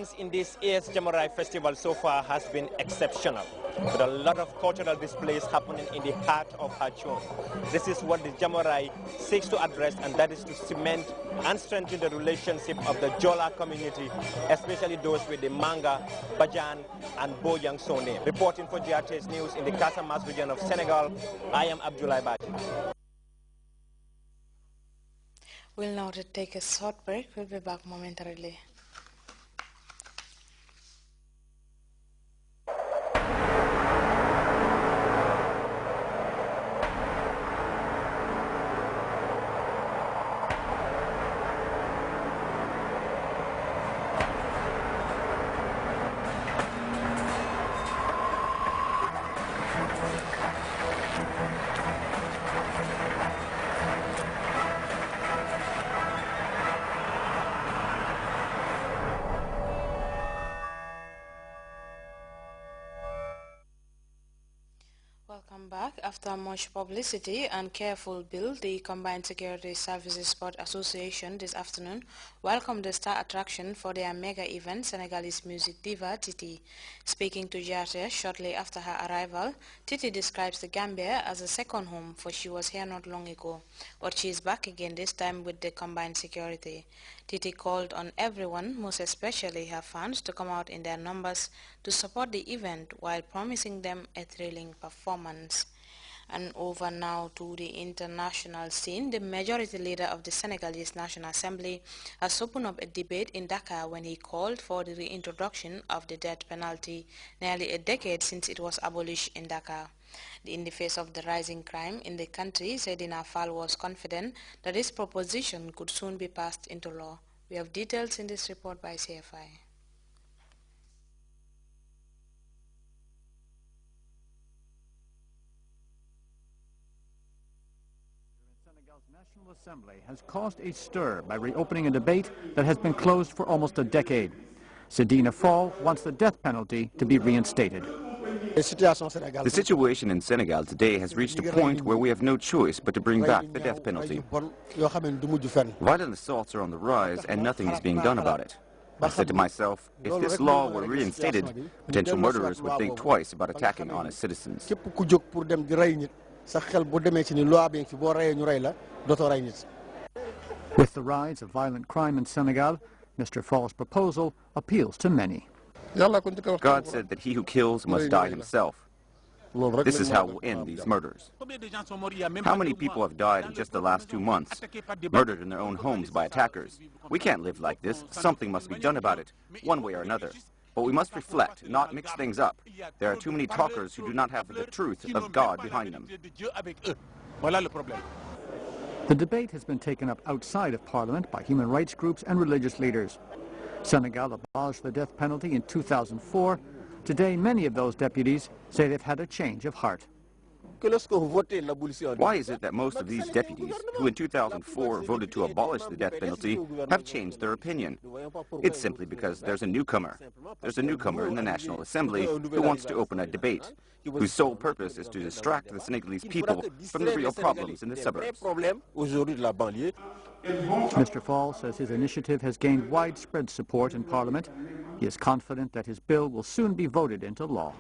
attendance in this year's Jamurai Festival so far has been exceptional, with a lot of cultural displays happening in the heart of Hachon. This is what the Jamurai seeks to address, and that is to cement and strengthen the relationship of the Jola community, especially those with the Manga, Bajan, and Bojang Sone. Reporting for Grts News in the Casamance region of Senegal, I am Abdoulaye Badji. We'll now take a short break. We'll be back momentarily. Welcome back. After much publicity and careful build, the Combined Security Services Sport Association this afternoon welcomed the star attraction for their mega event, Senegalese music diva Titi. Speaking to Jarte shortly after her arrival, Titi describes the Gambia as a second home, for she was here not long ago, but she is back again, this time with the Combined Security. Titi called on everyone, most especially her fans, to come out in their numbers to support the event while promising them a thrilling performance. And over now to the international scene, the majority leader of the Senegalese National Assembly has opened up a debate in Dakar when he called for the reintroduction of the death penalty, nearly a decade since it was abolished in Dakar. In the face of the rising crime in the country, Seydina Fall was confident that this proposition could soon be passed into law. We have details in this report by CFI. Senegal's National Assembly has caused a stir by reopening a debate that has been closed for almost a decade. Seydina Fall wants the death penalty to be reinstated. The situation in Senegal today has reached a point where we have no choice but to bring back the death penalty. Violent assaults are on the rise and nothing is being done about it. I said to myself, if this law were reinstated, potential murderers would think twice about attacking honest citizens. With the rise of violent crime in Senegal, Mr. Fall's proposal appeals to many. God said that he who kills must die himself. This is how we'll end these murders. How many people have died in just the last 2 months, murdered in their own homes by attackers? We can't live like this. Something must be done about it, one way or another. But we must reflect, not mix things up. There are too many talkers who do not have the truth of God behind them. The debate has been taken up outside of Parliament by human rights groups and religious leaders. Senegal abolished the death penalty in 2004. Today, many of those deputies say they've had a change of heart. Why is it that most of these deputies, who in 2004 voted to abolish the death penalty, have changed their opinion? It's simply because there's a newcomer. There's a newcomer in the National Assembly who wants to open a debate, whose sole purpose is to distract the Senegalese people from the real problems in the suburbs. Mr. Fall says his initiative has gained widespread support in Parliament. He is confident that his bill will soon be voted into law.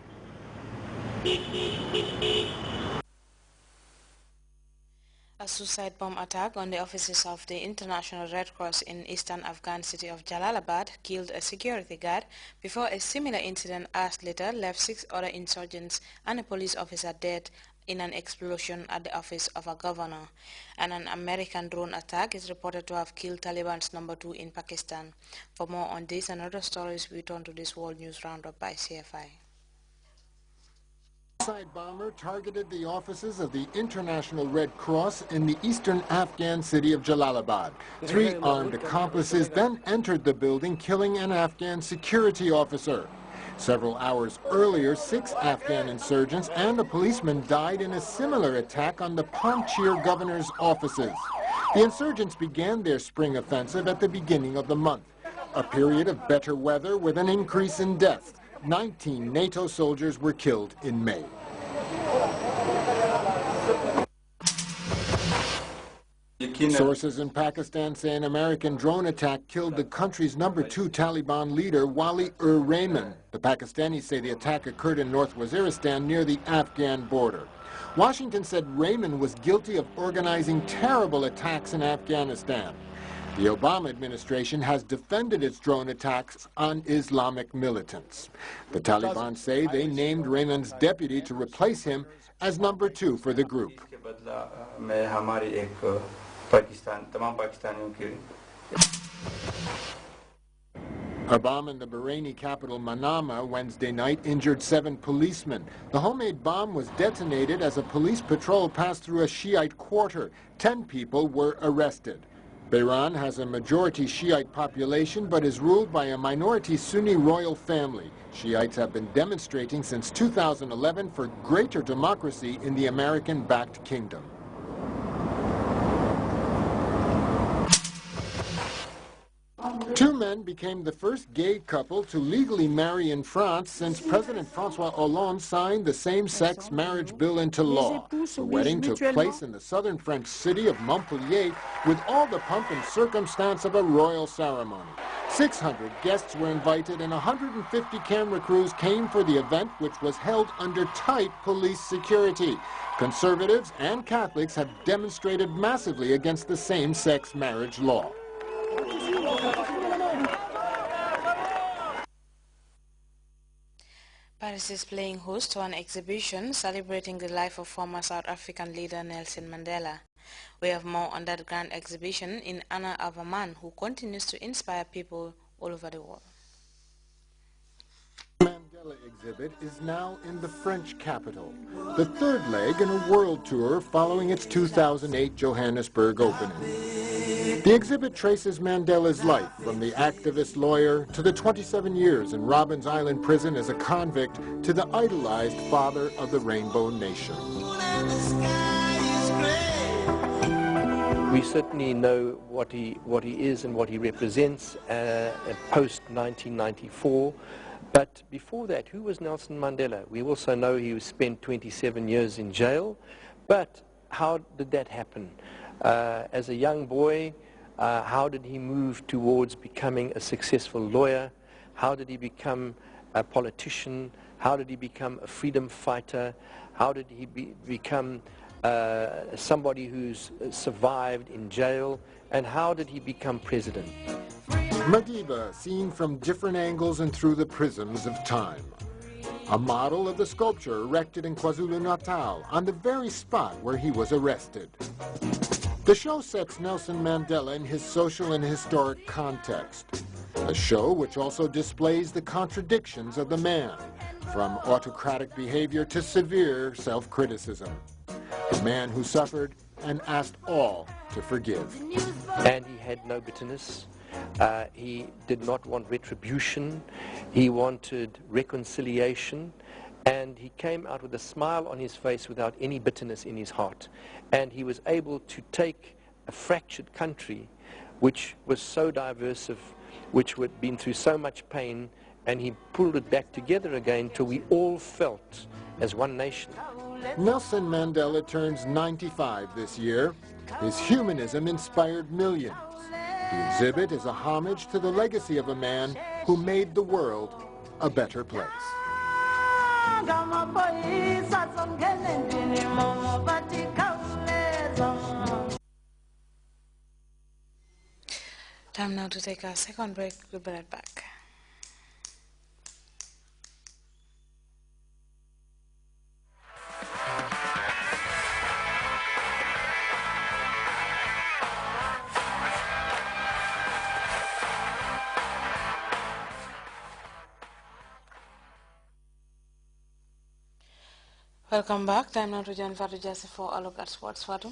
A suicide bomb attack on the offices of the International Red Cross in eastern Afghan city of Jalalabad killed a security guard before a similar incident hours later left 6 other insurgents and a police officer dead in an explosion at the office of a governor. And an American drone attack is reported to have killed Taliban's #2 in Pakistan. For more on this and other stories, we turn to this World News Roundup by CFI. The suicide bomber targeted the offices of the International Red Cross in the eastern Afghan city of Jalalabad. 3 armed accomplices then entered the building, killing an Afghan security officer. Several hours earlier, 6 Afghan insurgents and a policeman died in a similar attack on the Panjshir governor's offices. The insurgents began their spring offensive at the beginning of the month, a period of better weather with an increase in deaths. 19 NATO soldiers were killed in May. Sources in Pakistan say an American drone attack killed the country's #2 Taliban leader, Wali-ur-Rahman. The Pakistanis say the attack occurred in North Waziristan near the Afghan border. Washington said Rahman was guilty of organizing terrible attacks in Afghanistan. The Obama administration has defended its drone attacks on Islamic militants. The Taliban say they named Rahman's deputy to replace him as #2 for the group. A bomb in the Bahraini capital Manama Wednesday night injured 7 policemen. The homemade bomb was detonated as a police patrol passed through a Shiite quarter. 10 people were arrested. Bahrain has a majority Shiite population but is ruled by a minority Sunni royal family. Shiites have been demonstrating since 2011 for greater democracy in the American-backed kingdom. Two men became the first gay couple to legally marry in France since President François Hollande signed the same-sex marriage bill into law. The wedding took place in the southern French city of Montpellier with all the pomp and circumstance of a royal ceremony. 600 guests were invited and 150 camera crews came for the event, which was held under tight police security. Conservatives and Catholics have demonstrated massively against the same-sex marriage law. Paris is playing host to an exhibition celebrating the life of former South African leader Nelson Mandela. We have more on that grand exhibition in honor of a man who continues to inspire people all over the world. The Mandela exhibit is now in the French capital, the third leg in a world tour following its 2008 Johannesburg opening. The exhibit traces Mandela's life from the activist lawyer to the 27 years in Robben Island prison as a convict to the idolized father of the Rainbow Nation. We certainly know what he is and what he represents post-1994. But before that, who was Nelson Mandela? We also know he spent 27 years in jail. But how did that happen? As a young boy, how did he move towards becoming a successful lawyer? How did he become a politician? How did he become a freedom fighter? How did he become somebody who's survived in jail? And how did he become president? Madiba, seen from different angles and through the prisms of time. A model of the sculpture erected in KwaZulu-Natal on the very spot where he was arrested. The show sets Nelson Mandela in his social and historic context. A show which also displays the contradictions of the man, from autocratic behavior to severe self-criticism. A man who suffered and asked all to forgive. And he had no bitterness. He did not want retribution. He wanted reconciliation. And he came out with a smile on his face without any bitterness in his heart. And he was able to take a fractured country, which was so diverse, which had been through so much pain, and he pulled it back together again till we all felt as one nation. Nelson Mandela turns 95 this year. His humanism inspired millions. The exhibit is a homage to the legacy of a man who made the world a better place. Time now to take a second break. We'll be right back. Welcome back. Time now to join Fatu Jasi for a look at sports. Fatu.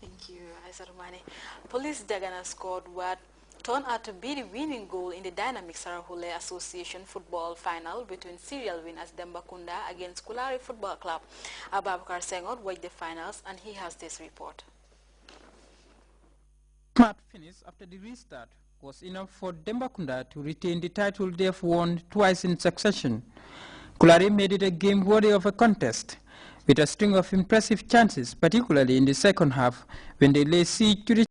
Thank you, Aisarumani. Police Dagana scored what turned out to be the winning goal in the dynamic Sarahule Association football final between serial winners Dembakunda against Kulari Football Club. Ababakar Senghor watched the finals and he has this report. Smart finish after the restart was enough for Dembakunda to retain the title they've won twice in succession. Kulari made it a game worthy of a contest. with a string of impressive chances, particularly in the second half when they lay siege to the